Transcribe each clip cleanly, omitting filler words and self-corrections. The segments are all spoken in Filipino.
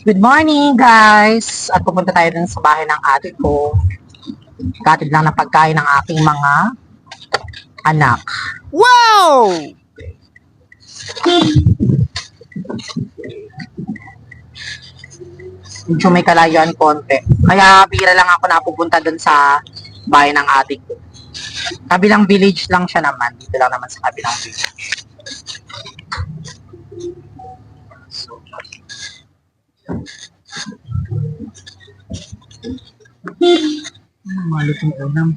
Good morning, guys! At pupunta tayo dun sa bahay ng ate ko. Katid lang ng pagkain ng aking mga anak. Wow! Medyo may kalayuan konti. Kaya bira lang ako napupunta dun sa bahay ng ate ko. Kabilang village lang siya naman. Dito lang naman sa kabilang village. Mga lutong ulam.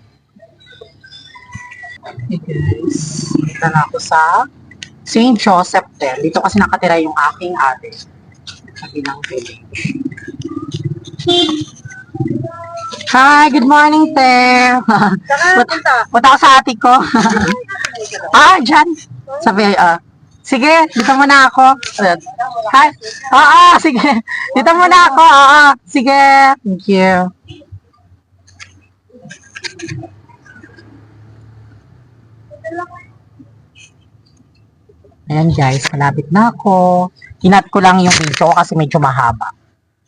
Hey guys, dito na ako sa St. Joseph Tel. Dito kasi nakatira yung aking ate sa bilang village. Hi, good morning, Te. Punta ako sa ate ko. Dyan. Sabi, sige, dito muna ako. Hi. Sige. Dito muna ako. Sige. Thank you. Ayan guys, malapit na ako. Kinat ko lang yung video kasi medyo mahaba.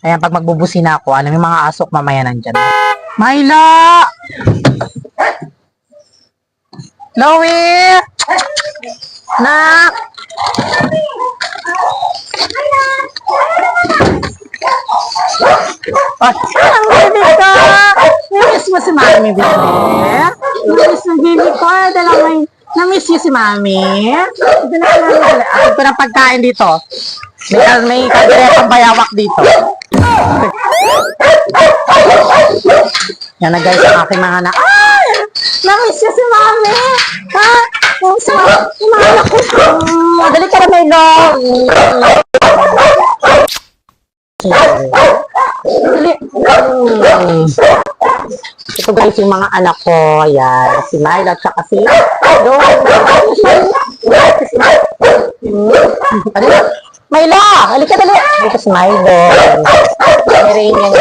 Ayan, pag magbubusi na ako, alam yung mga asok mamaya nandyan. Myla! Chloe! Nak! Ang baby ko! Namiss mo si mami, baby? Namiss mo, baby ko? Namiss niyo si mami? Ito ng pagkain dito. May kadiretang bayawak dito. Yan na guys, ang aking mga anak. Namiss niyo si mami? Ha? Si mga anak ko. Dali ka na, Milo. Dali. Ito guys yung mga anak ko. Ayan. Si Milo at saka si Milo! Halika dali! Dito si Milo. Meron yan.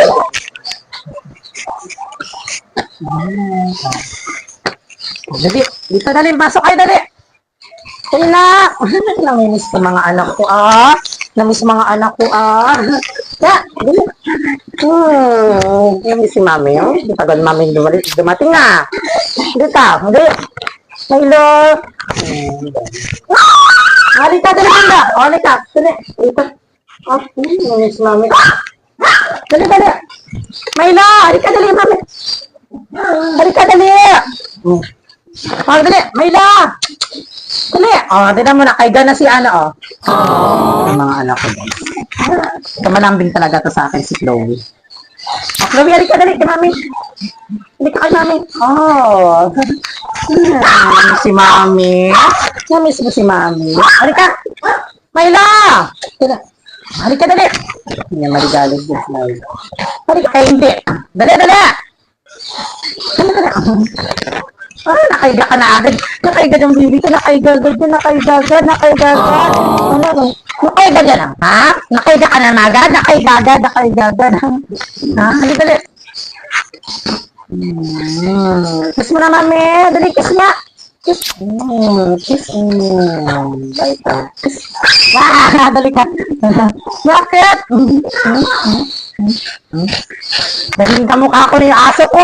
Dali. Dito dali. Pasok kayo dali. Dali na. Namiss ko mga anak ko Namiss mga anak ko Ya, dali. Namiss si mami Tagal mami dumating na. Dito. Dali. Milo. Halika dali banda. Halika. Dali. Dito. Namiss mami. Dali dali. Milo. Halika dali mami. Halika dali. Dali. Milo. Dali. Tignan mo na. Kaiga na si Ana Yung mga anak ko guys. Kamalambing talaga to sa akin si Chloe. Chloe, halika dali kay mami. Halika kay mami. Si mami. Namiss mo si mami. Halika. Mayla. Halika dali. Hindi maligalig din si Mayla. Halika kay hindi. Dali, dali. Nakaiga ka na agad. Nakaiga yung bibi ko. Nakaiga agad. Nakaiga agad. Nakaiga agad. Nakaiga dyan ha? Nakaiga ka na agad. Nakaiga agad. Nakaiga agad. Halika dali. Kiss mo na mami. Dali, kiss nga. Kiss. Kiss. Kiss. Dali ka. Bakit? Dali ka mukha ko na yung aso ko